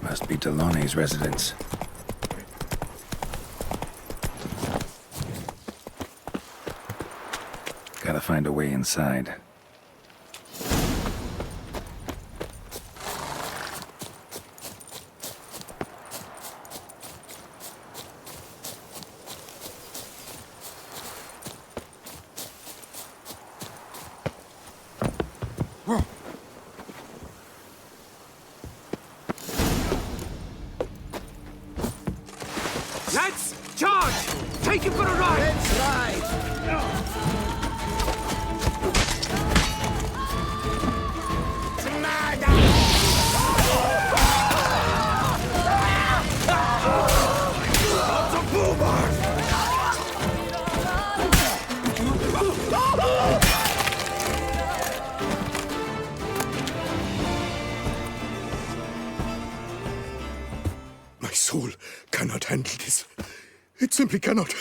Must be Delonne's residence. Gotta find a way inside. Lads, charge! Take him for a ride! Let's ride! My soul cannot handle this. It simply cannot.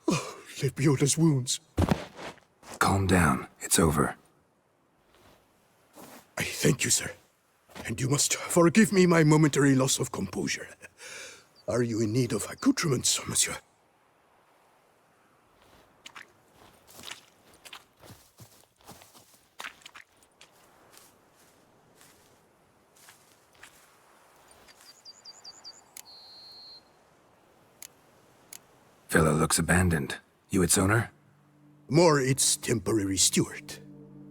Oh, Lepiola's wounds. Calm down. It's over. I thank you, sir. And you must forgive me my momentary loss of composure. Are you in need of accoutrements, monsieur? Villa looks abandoned. You its owner? More its temporary steward.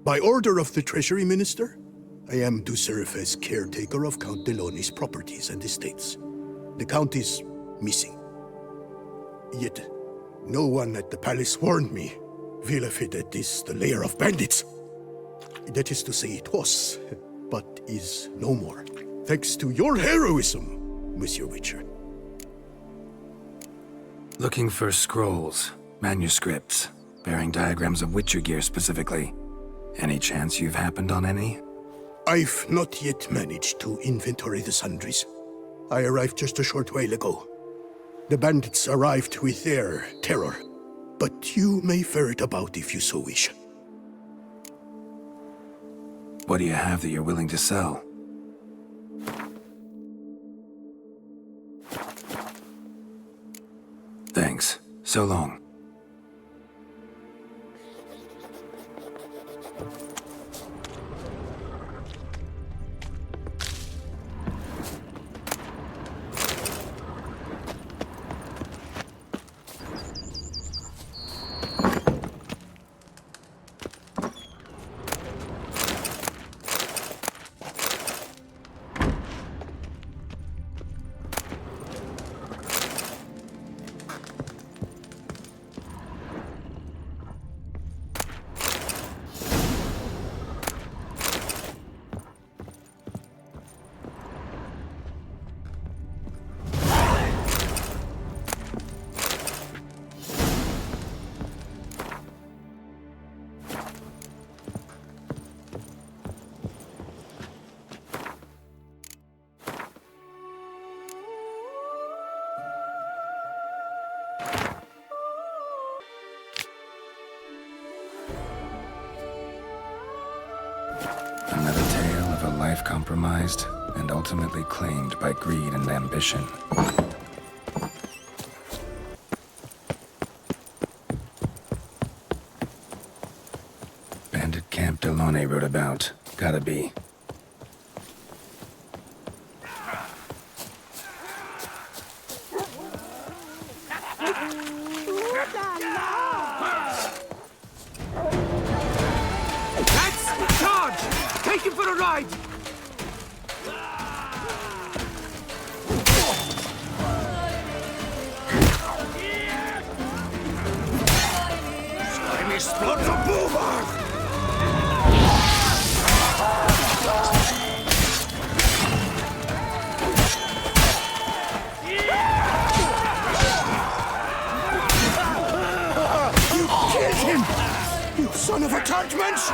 By order of the Treasury Minister, I am to serve as caretaker of Count Delonne's properties and estates. The Count is missing. Yet, no one at the palace warned me. Villafedet is the lair of bandits. That is to say it was, but is no more. Thanks to your heroism, Monsieur Witcher. Looking for scrolls, manuscripts, bearing diagrams of Witcher gear specifically. Any chance you've happened on any? I've not yet managed to inventory the sundries. I arrived just a short while ago. The bandits arrived with their terror, but you may ferret about if you so wish. What do you have that you're willing to sell? Thanks. So long. Another tale of a life compromised and ultimately claimed by greed and ambition. Bandit Camp Delonne wrote about. Gotta be. Lads, charge! Take him for a ride! Slimy splots of boulevard! You killed him! You son of a Cartman's!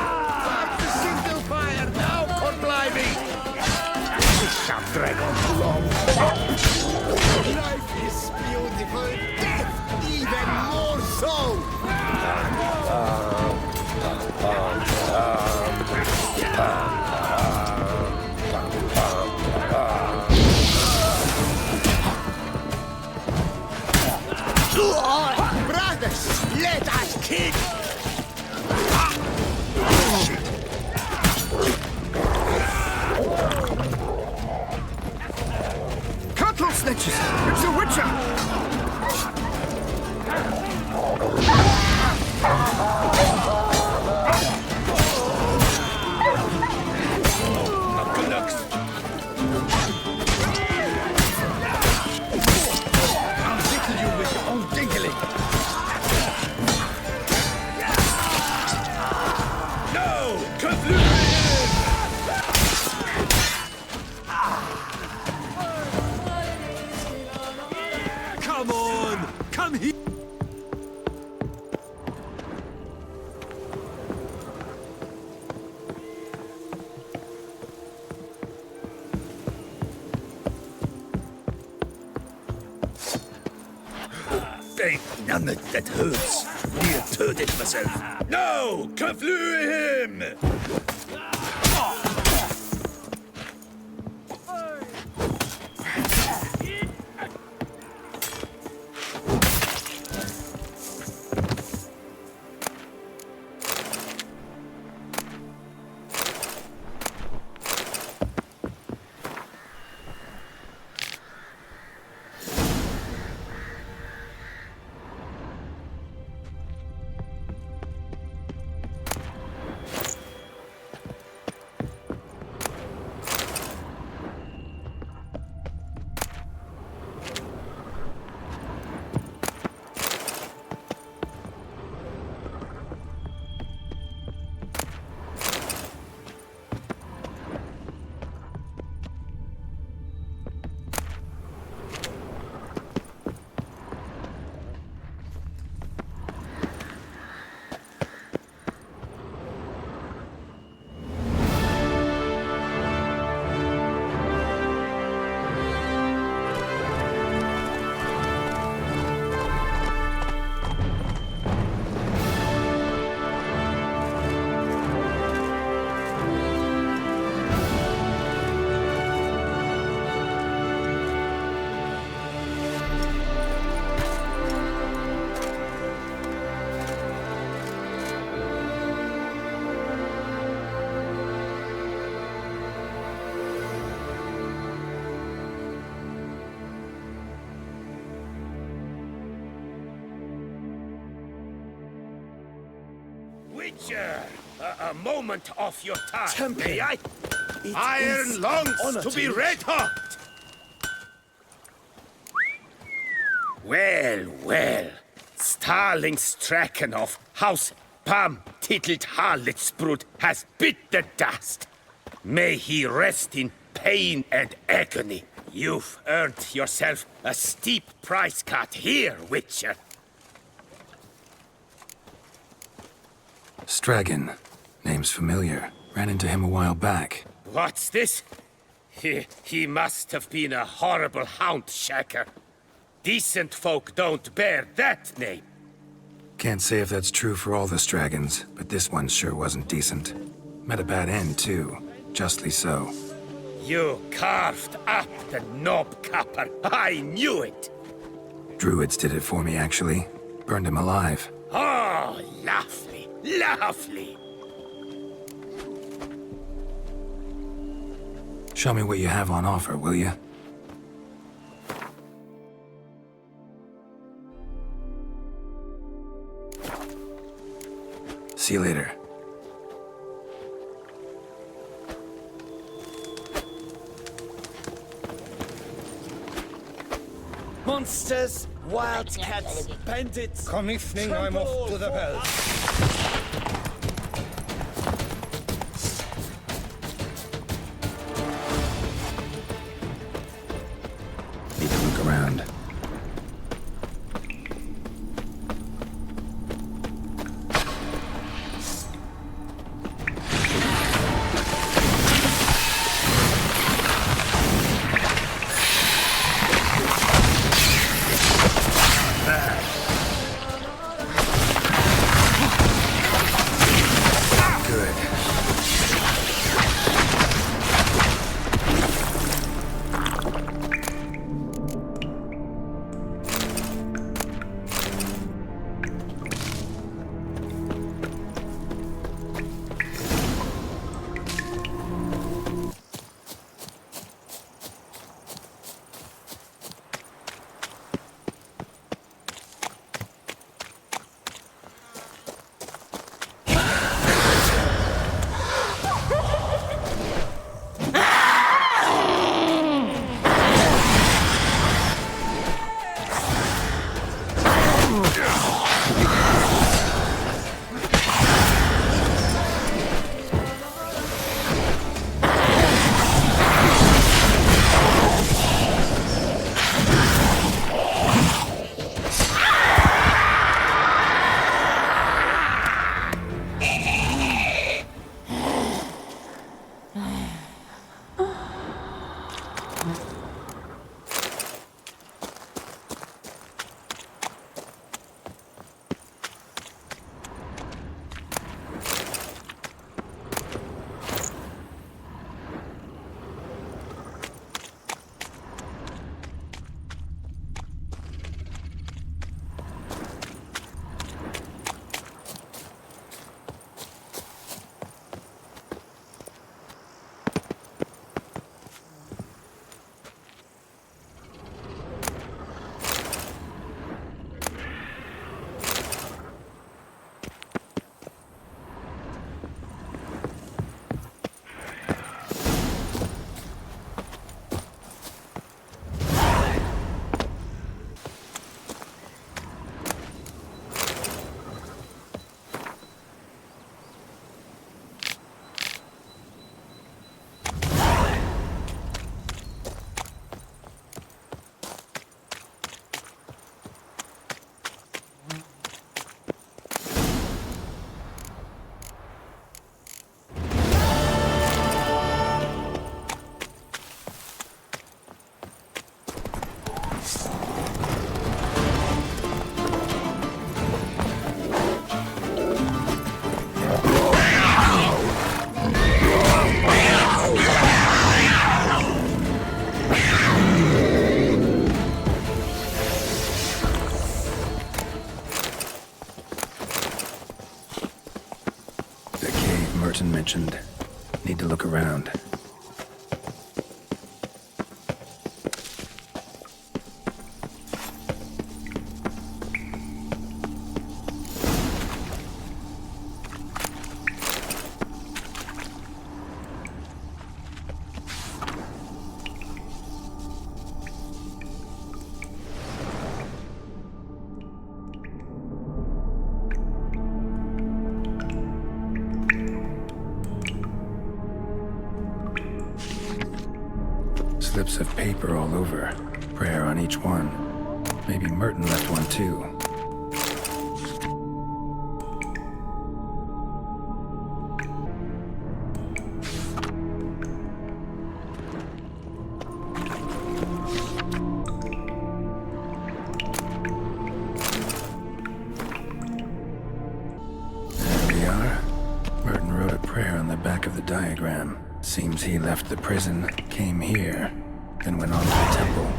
Single fire now, Corblimy! This shall drag on too long. Life is beautiful, death even more so! Witches! It's a Witcher! I'll tickle you with your own tinkling. No! Come on! Come here! Ain't none that hurts. Near tötet myself. No! Kaflue him! Witcher, a moment of your time, may I? Iron longs to be red hot! Well, well. Starling Straken of House Pam Tittled Harlotsbrud has bit the dust. May he rest in pain and agony. You've earned yourself a steep price cut here, Witcher. Stragan. Name's familiar. Ran into him a while back. What's this? He must have been a horrible hound shacker. Decent folk don't bear that name. Can't say if that's true for all the Stragons, but this one sure wasn't decent. Met a bad end, too. Justly so. You carved up the knobcapper. I knew it. Druids did it for me, actually. Burned him alive. Oh, lovely. Lovely! Show me what you have on offer, will you? See you later. Monsters, wildcats, bandits. Come evening, I'm off to the bells. Need to look around. Mentioned. Need to look around. Slips of paper all over. Prayer on each one. Maybe Merton left one too. There we are. Merton wrote a prayer on the back of the diagram. Seems he left the prison, came here, then went on to the temple.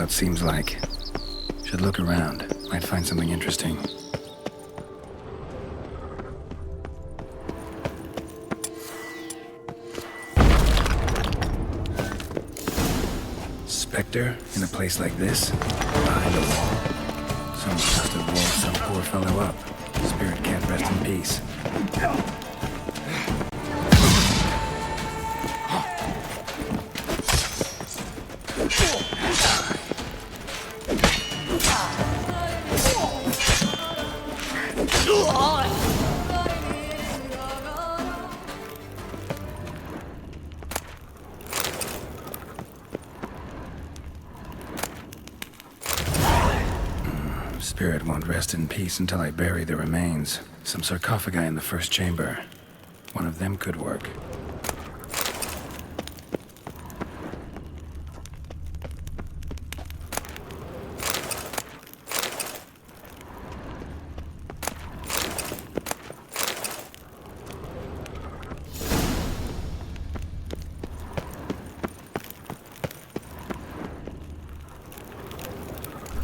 Seems like. Should look around. Might find something interesting. Spectre in a place like this? Behind a wall? Someone must have walled some poor fellow up. Spirit can't rest in peace. Spirit won't rest in peace until I bury the remains. Some sarcophagi in the first chamber. One of them could work.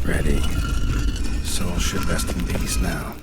Ready. Soul should rest in peace now.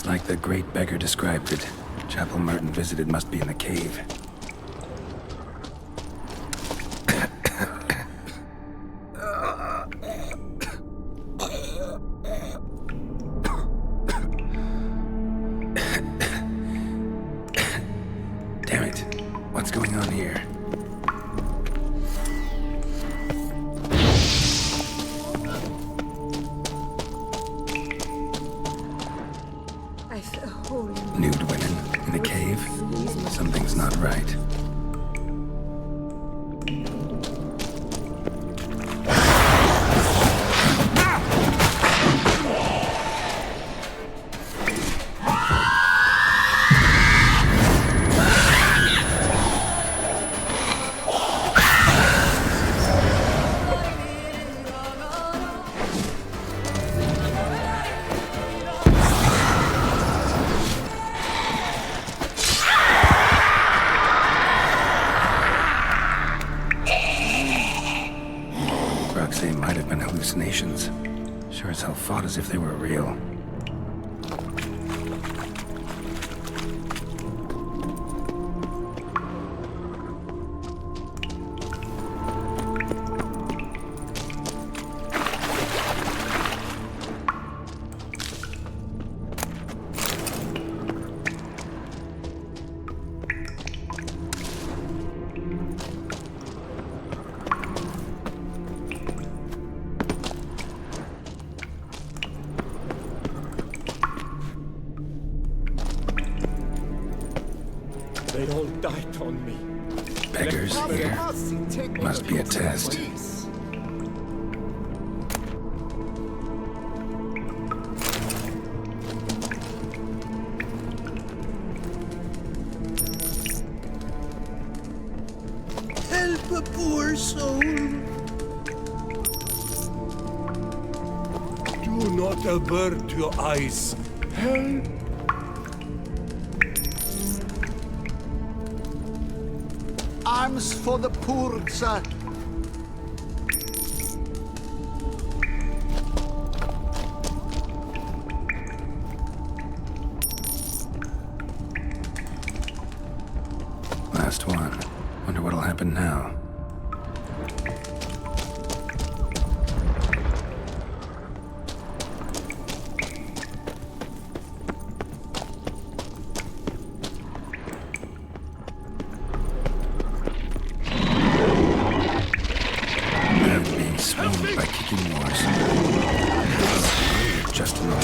Just like the great beggar described it. Chapel Merton visited must be in the cave. Damn it. What's going on here? Nude women in a cave? Something's not right. They might have been hallucinations. Sure as hell fought as if they were real. They all died on me. Beggars here. Must be a test. Help a poor soul. Do not avert your eyes. Help. Arms for the poor, sir. Last one. Wonder what'll happen now. By kicking wars. Just an old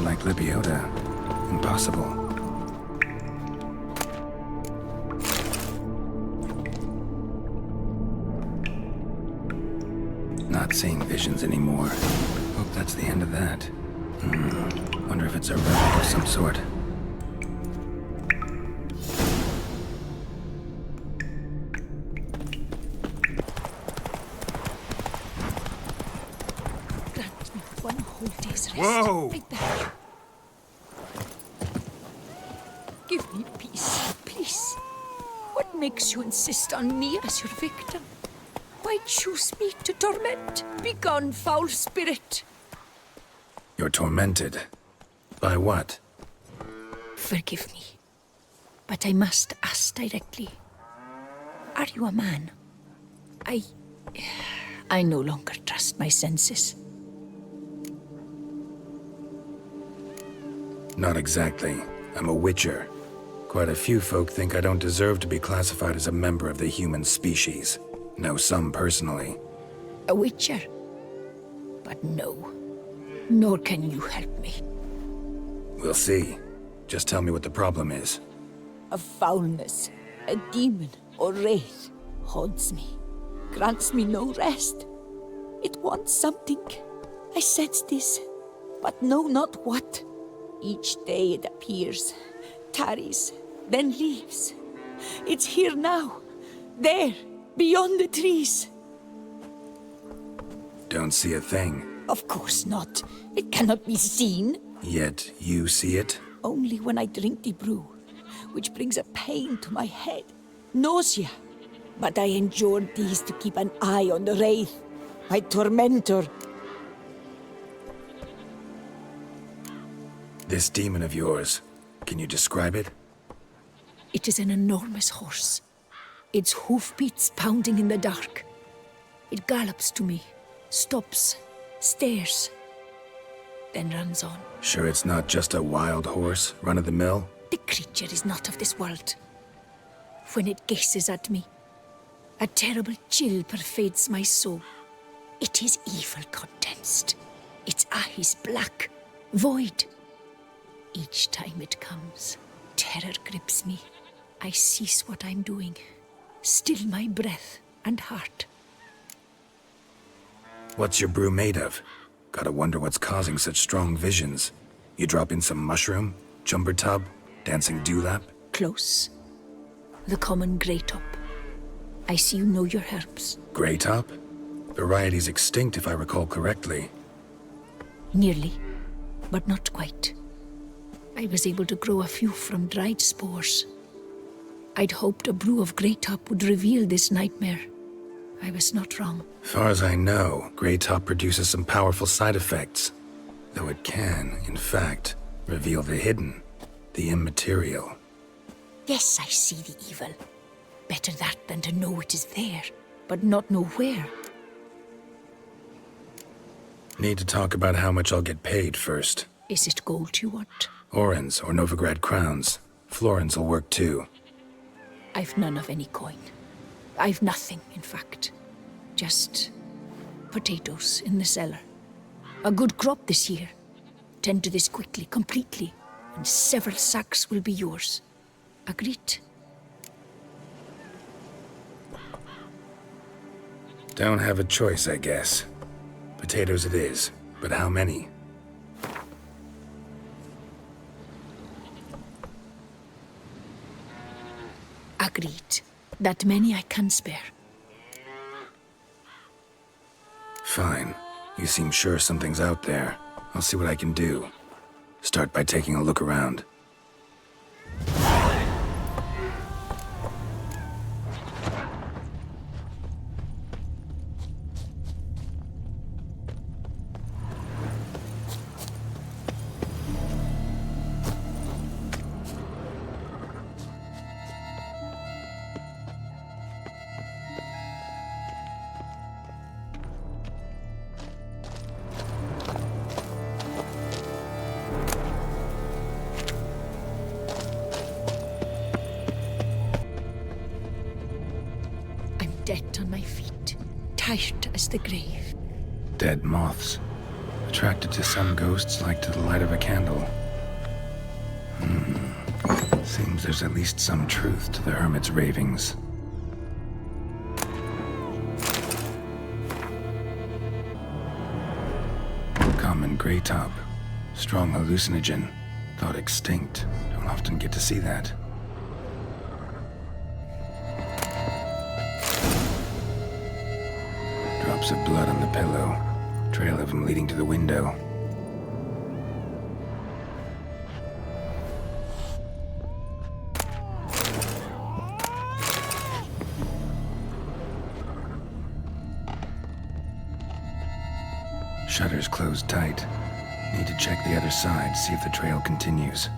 like Libiota. Impossible. Not seeing visions anymore. Hope that's the end of that. Wonder if it's a relic of some sort. Grant me one whole day's rest. Whoa! I beg you. Give me peace, please. What makes you insist on me as your victim? Why choose me to torment? Begone, foul spirit. You're tormented. By what? Forgive me. But I must ask directly. Are you a man? I no longer trust my senses. Not exactly. I'm a witcher. Quite a few folk think I don't deserve to be classified as a member of the human species. Know some personally. A witcher? But no. Nor can you help me. We'll see. Just tell me what the problem is. A foulness, a demon or wraith haunts me, grants me no rest. It wants something. I sense this, but know not what. Each day it appears, tarries, then leaves. It's here now, there, beyond the trees. Don't see a thing. Of course not. It cannot be seen. Yet you see it? Only when I drink the brew, which brings a pain to my head, nausea. But I endured these to keep an eye on the wraith, my tormentor. This demon of yours, can you describe it? It is an enormous horse, its hoofbeats pounding in the dark. It gallops to me, stops, stares, then runs on. Sure it's not just a wild horse, run-of-the-mill? The creature is not of this world. When it gazes at me, a terrible chill pervades my soul. It is evil condensed. Its eyes black, void. Each time it comes, terror grips me. I cease what I'm doing, still my breath and heart. What's your brew made of? Gotta wonder what's causing such strong visions. You drop in some mushroom, jumper tub, dancing dewlap? Close. The common grey top. I see you know your herbs. Grey top? Variety's extinct if I recall correctly. Nearly, but not quite. I was able to grow a few from dried spores. I'd hoped a brew of grey top would reveal this nightmare. I was not wrong. Far as I know, grey top produces some powerful side effects. Though it can, in fact, reveal the hidden, the immaterial. Yes, I see the evil. Better that than to know it is there, but not know where. Need to talk about how much I'll get paid first. Is it gold you want? Orens or Novigrad crowns. Florins will work too. I've none of any coin. I've nothing, in fact. Just potatoes in the cellar. A good crop this year. Tend to this quickly, completely, and several sacks will be yours. Agreed? Don't have a choice, I guess. Potatoes it is, but how many? Agreed. That many I can spare. Fine. You seem sure something's out there. I'll see what I can do. Start by taking a look around. Dead on my feet, tired as the grave. Dead moths. Attracted to some ghosts like to the light of a candle. Seems there's at least some truth to the hermit's ravings. Common grey top. Strong hallucinogen. Thought extinct. Don't often get to see that. Drops of blood on the pillow. Trail of him leading to the window. Shutters closed tight. Need to check the other side, see if the trail continues.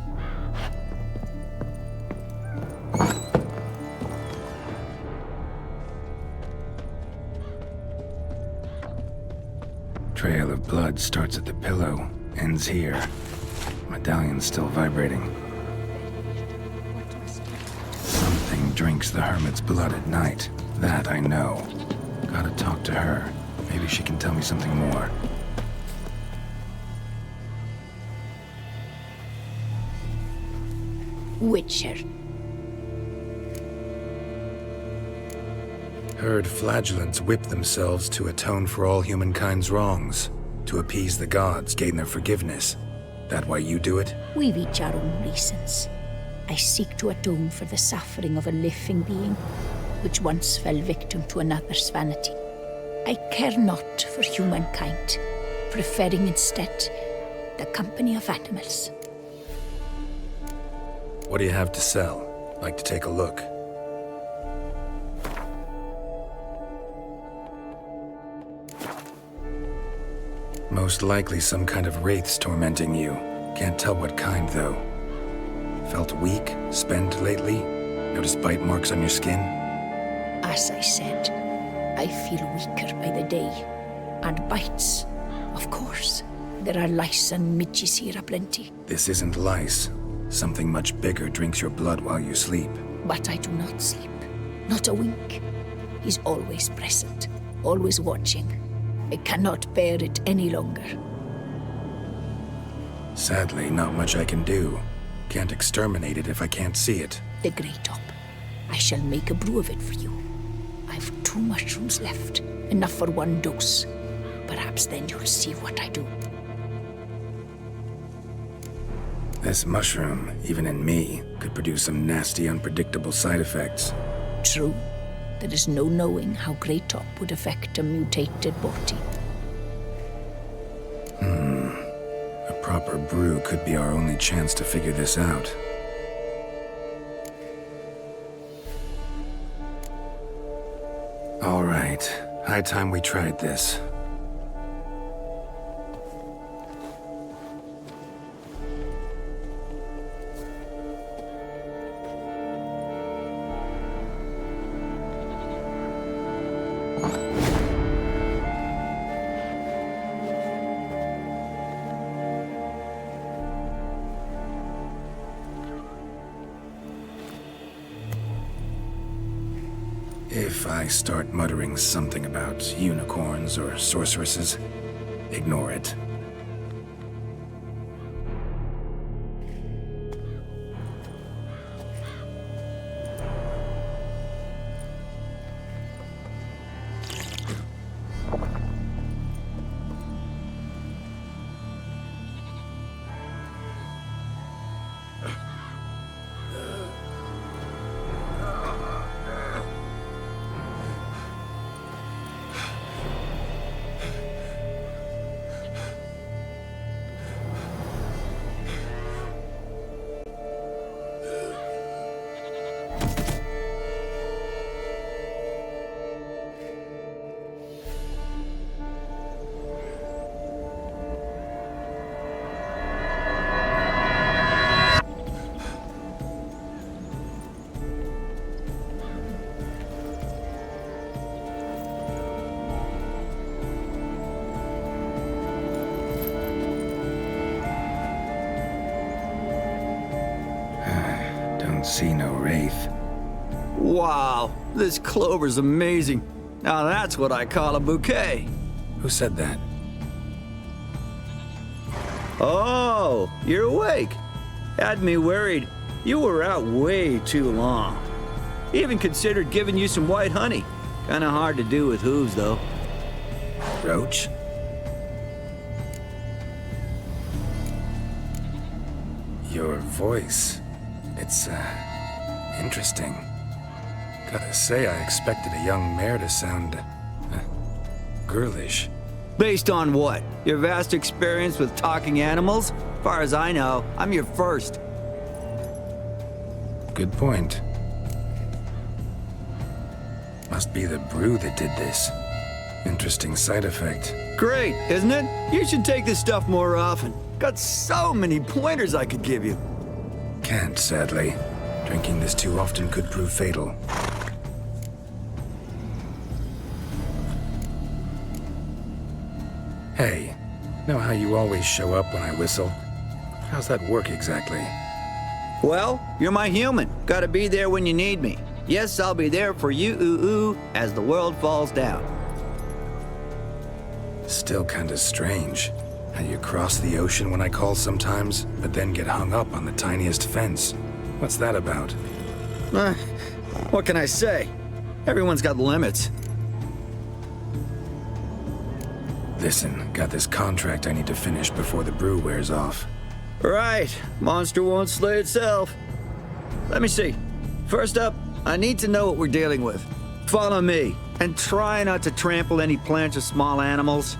blood starts at the pillow, ends here. Medallion's still vibrating. Something drinks the hermit's blood at night. That I know. Gotta talk to her. Maybe she can tell me something more. Witcher. Heard flagellants whip themselves to atone for all humankind's wrongs. To appease the gods, gain their forgiveness. That why you do it? We've each our own reasons. I seek to atone for the suffering of a living being, which once fell victim to another's vanity. I care not for humankind, preferring instead the company of animals. What do you have to sell? Like to take a look. Most likely some kind of wraiths tormenting you. Can't tell what kind, though. Felt weak, spent lately? Noticed bite marks on your skin? As I said, I feel weaker by the day. And bites, of course. There are lice and midges here aplenty. This isn't lice. Something much bigger drinks your blood while you sleep. But I do not sleep. Not a wink. He's always present, always watching. I cannot bear it any longer. Sadly, not much I can do. Can't exterminate it if I can't see it. The Grey Top. I shall make a brew of it for you. I've 2 mushrooms left, enough for 1 dose. Perhaps then you'll see what I do. This mushroom, even in me, could produce some nasty, unpredictable side effects. True. There is no knowing how Grey Top would affect a mutated body. A proper brew could be our only chance to figure this out. All right. High time we tried this. If I start muttering something about unicorns or sorceresses, ignore it. See no wraith. Wow, this clover's amazing. Now that's what I call a bouquet. Who said that? Oh, you're awake. Had me worried. You were out way too long. Even considered giving you some white honey. Kinda hard to do with hooves, though. Roach? Your voice. It's, interesting. Gotta say, I expected a young mare to sound, girlish. Based on what? Your vast experience with talking animals? As far as I know, I'm your first. Good point. Must be the brew that did this. Interesting side effect. Great, isn't it? You should take this stuff more often. Got so many pointers I could give you. Can't, sadly. Drinking this too often could prove fatal. Hey, Know how you always show up when I whistle? How's that work exactly? Well, you're my human. Gotta be there when you need me. Yes, I'll be there for you as the world falls down. Still kinda strange. How you cross the ocean when I call sometimes, but then get hung up on the tiniest fence. What's that about? What can I say? Everyone's got limits. Listen, got this contract I need to finish before the brew wears off. Right. Monster won't slay itself. Let me see. First up, I need to know what we're dealing with. Follow me, and try not to trample any plants or small animals.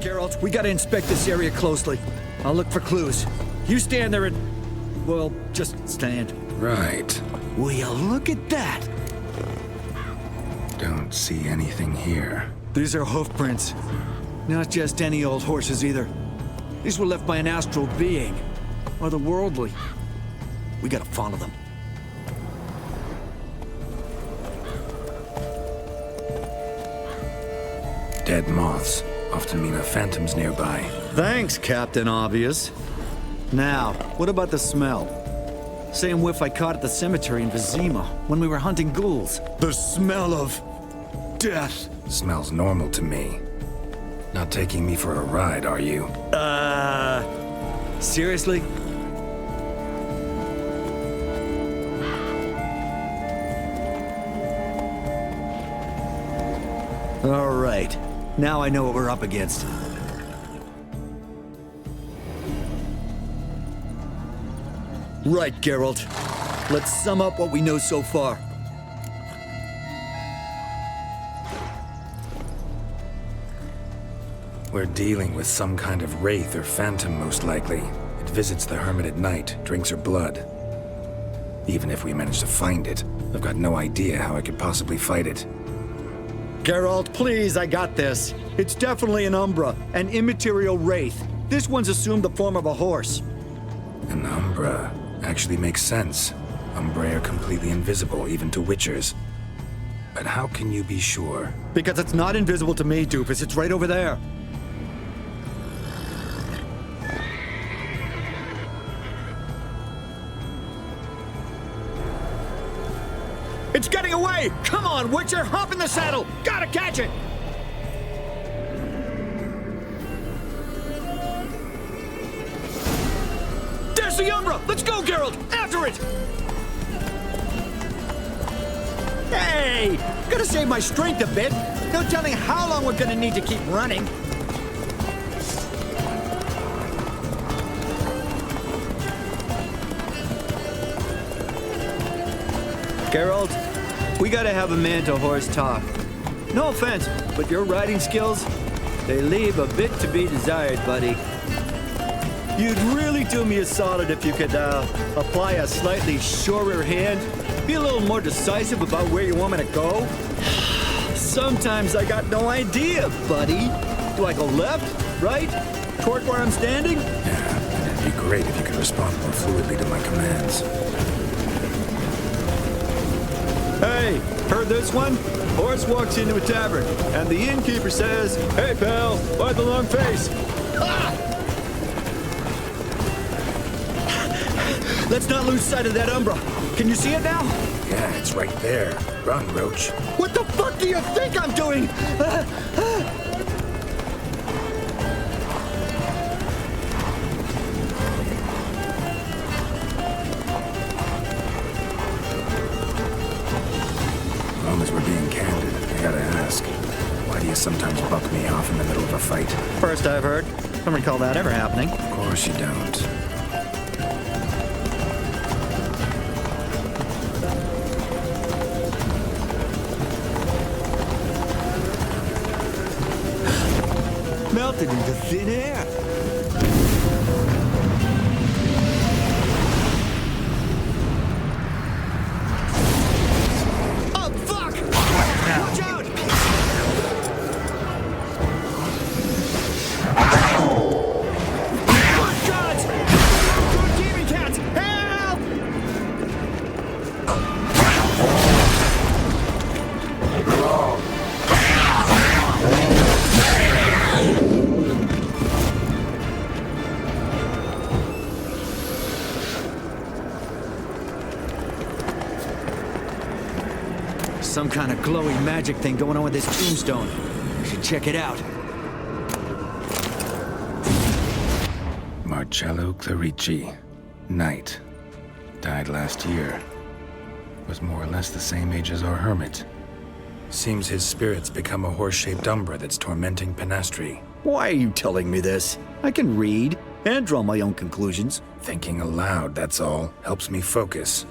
Geralt, we gotta inspect this area closely. I'll look for clues. You stand there and... well, just stand. Right. Will you look at that? Don't see anything here. These are hoof prints. Not just any old horses either. These were left by an astral being. Otherworldly. We gotta follow them. Dead moths often mean a phantom's nearby. Thanks, Captain Obvious. Now, what about the smell? Same whiff I caught at the cemetery in Vizima when we were hunting ghouls. The smell of... death. Smells normal to me. Not taking me for a ride, are you? Seriously? All right. Now I know what we're up against. Right, Geralt. Let's sum up what we know so far. We're dealing with some kind of wraith or phantom, most likely. It visits the hermit at night, drinks her blood. Even if we manage to find it, I've got no idea how I could possibly fight it. Geralt, please, I got this. It's definitely an Umbra, an immaterial wraith. This one's assumed the form of a horse. An Umbra actually makes sense. Umbrae are completely invisible, even to Witchers. But how can you be sure? Because it's not invisible to me, Doofus. It's right over there. It's getting away! Come on, Witcher! Hop in the saddle! Gotta catch it! There's the Umbra! Let's go, Geralt! After it! Hey! Gotta save my strength a bit. No telling how long we're gonna need to keep running. Geralt, we gotta have a man-to-horse talk. No offense, but your riding skills, they leave a bit to be desired, buddy. You'd really do me a solid if you could, apply a slightly surer hand. Be a little more decisive about where you want me to go. Sometimes I got no idea, buddy. Do I go left, right, toward where I'm standing? Yeah, it'd be great if you could respond more fluidly to my commands. Hey, heard this one? Horse walks into a tavern, and the innkeeper says, "Hey, pal, why the long face?" Ah! Let's not lose sight of that Umbra. Can you see it now? Yeah, it's right there. Run, Roach. What the fuck do you think I'm doing? As long as we're being candid, I gotta ask, why do you sometimes buck me off in the middle of a fight? First I've heard. Don't recall that ever happening. Of course you don't. Melted into thin air. Oh, fuck! Watch out! Oh, God! Good demon cats! Help! Some kind of glowy magic thing going on with this tombstone. I should check it out. Marcello Clerici, Knight. Died last year. Was more or less the same age as our hermit. Seems his spirit's become a horse-shaped umbra that's tormenting Penastri. Why are you telling me this? I can read and draw my own conclusions. Thinking aloud, that's all. Helps me focus.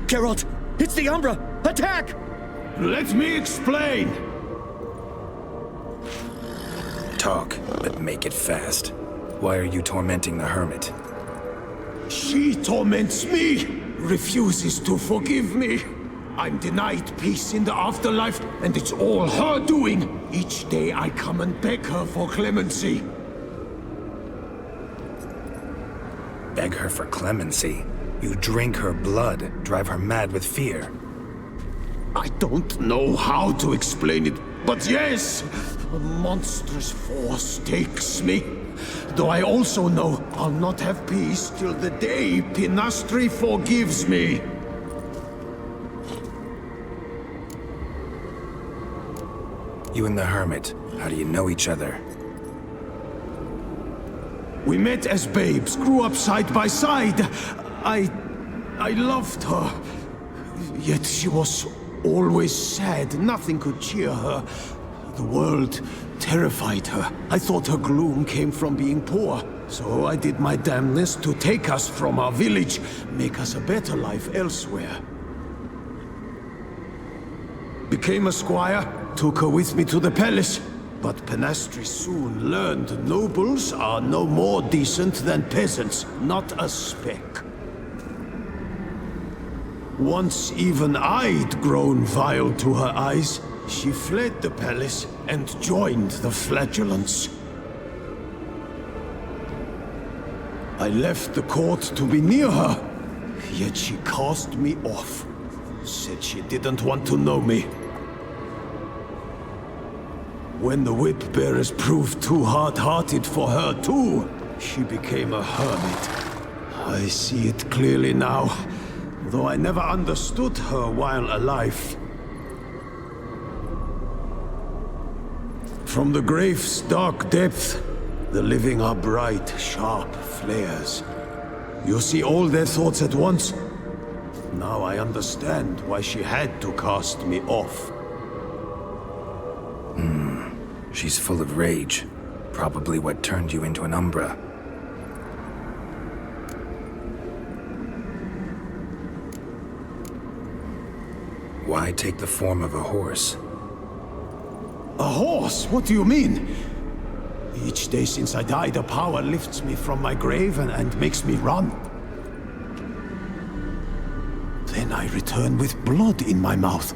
Geralt! It's the Umbra! Attack! Let me explain. Talk, but make it fast. Why are you tormenting the hermit? She torments me, refuses to forgive me. I'm denied peace in the afterlife, and it's all her doing. Each day I come and beg her for clemency. Beg her for clemency? You drink her blood, drive her mad with fear. I don't know how to explain it, but yes, a monstrous force takes me. Though I also know I'll not have peace till the day Penastri forgives me. You and the hermit, how do you know each other? We met as babes, grew up side by side. I loved her. Yet she was always sad. Nothing could cheer her. The world terrified her. I thought her gloom came from being poor. So I did my damnedest to take us from our village, make us a better life elsewhere. Became a squire, took her with me to the palace. But Penastri soon learned nobles are no more decent than peasants, not a speck. Once even I'd grown vile to her eyes, she fled the palace and joined the flagellants. I left the court to be near her, yet she cast me off. Said she didn't want to know me. When the whip-bearers proved too hard-hearted for her too, she became a hermit. I see it clearly now, though I never understood her while alive. From the grave's dark depth, the living are bright, sharp flares. You see all their thoughts at once. Now I understand why she had to cast me off. She's full of rage. Probably what turned you into an Umbra. Why take the form of a horse? A horse? What do you mean? Each day since I died, a power lifts me from my grave and makes me run. Then I return with blood in my mouth.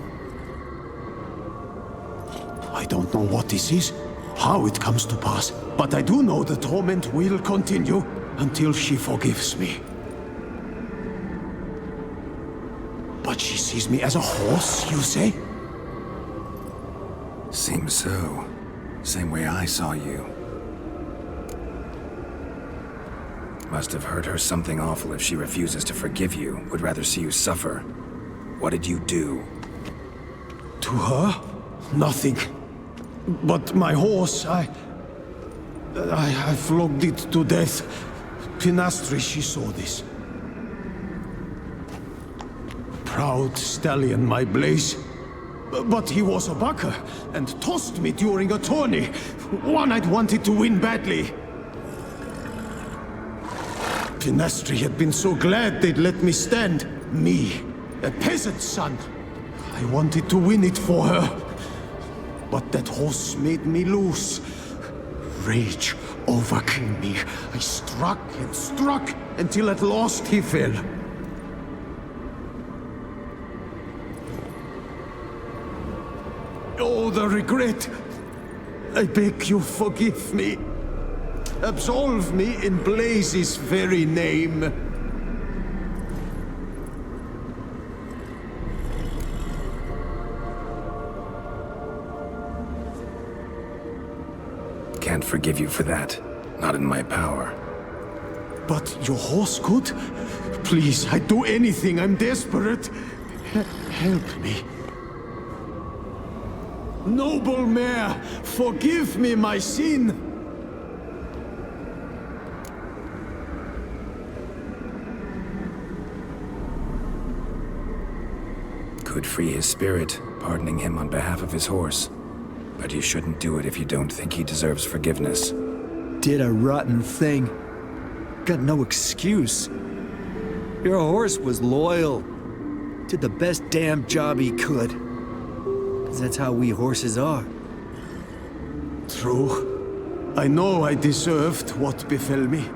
I don't know what this is, how it comes to pass, but I do know the torment will continue until she forgives me. But she sees me as a horse, you say? Seems so. Same way I saw you. Must have hurt her something awful if she refuses to forgive you, would rather see you suffer. What did you do? To her? Nothing. But my horse, I flogged it to death. Penastri, she saw this. Proud stallion, my blaze. But he was a bucker, and tossed me during a tourney. One I'd wanted to win badly. Penastri had been so glad they'd let me stand. Me, a peasant's son. I wanted to win it for her. But that horse made me loose. Rage overcame me. I struck and struck until at last he fell. Oh, the regret. I beg you forgive me. Absolve me in Blaze's very name. can't forgive you for that. Not in my power. But your horse could? Please, I'd do anything. I'm desperate. Help me. Noble mare, forgive me my sin. Could free his spirit, pardoning him on behalf of his horse. But you shouldn't do it if you don't think he deserves forgiveness. Did a rotten thing. Got no excuse. Your horse was loyal. Did the best damn job he could. 'Cause that's how we horses are. True. I know I deserved what befell me.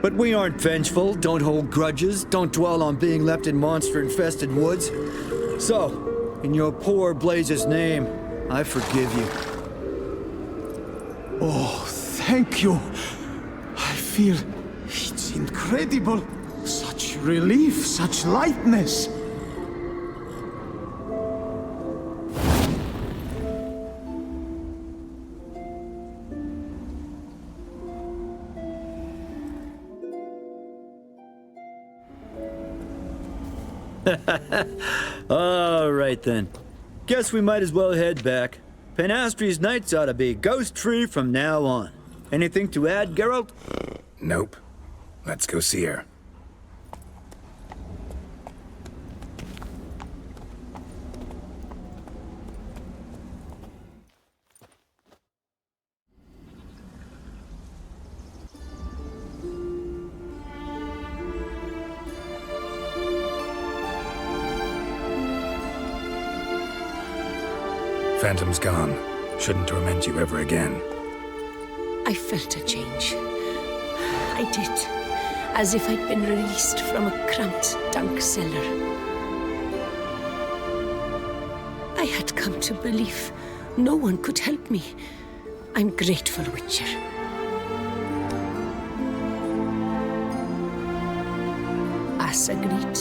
But we aren't vengeful, don't hold grudges, don't dwell on being left in monster-infested woods. So, in your poor Blaze's name, I forgive you. Oh, thank you. I feel it's incredible. Such relief, such lightness. All right then. Guess we might as well head back. Penastri's nights ought to be ghost-free from now on. Anything to add, Geralt? Nope. Let's go see her. Phantom's gone. Shouldn't torment you ever again. I felt a change. I did. As if I'd been released from a cramped, dank cellar. I had come to believe no one could help me. I'm grateful, Witcher. As agreed,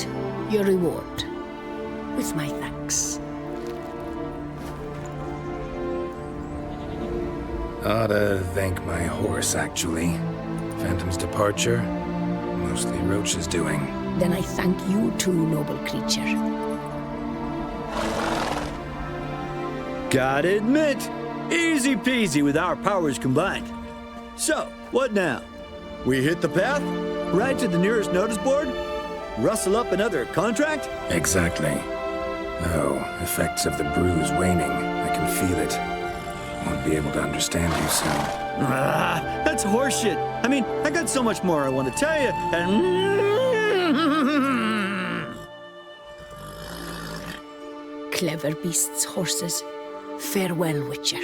your reward. With my thanks. Ought to thank my horse, actually. Phantom's departure, mostly Roach's doing. Then I thank you too, noble creature. Gotta admit, easy peasy with our powers combined. So, what now? We hit the path? Right to the nearest notice board? Rustle up another contract? Exactly. Oh, effects of the bruise waning. I can feel it. Won't be able to understand you soon. That's horseshit. I mean, I got so much more I want to tell you, and... Clever beasts, horses. Farewell, Witcher.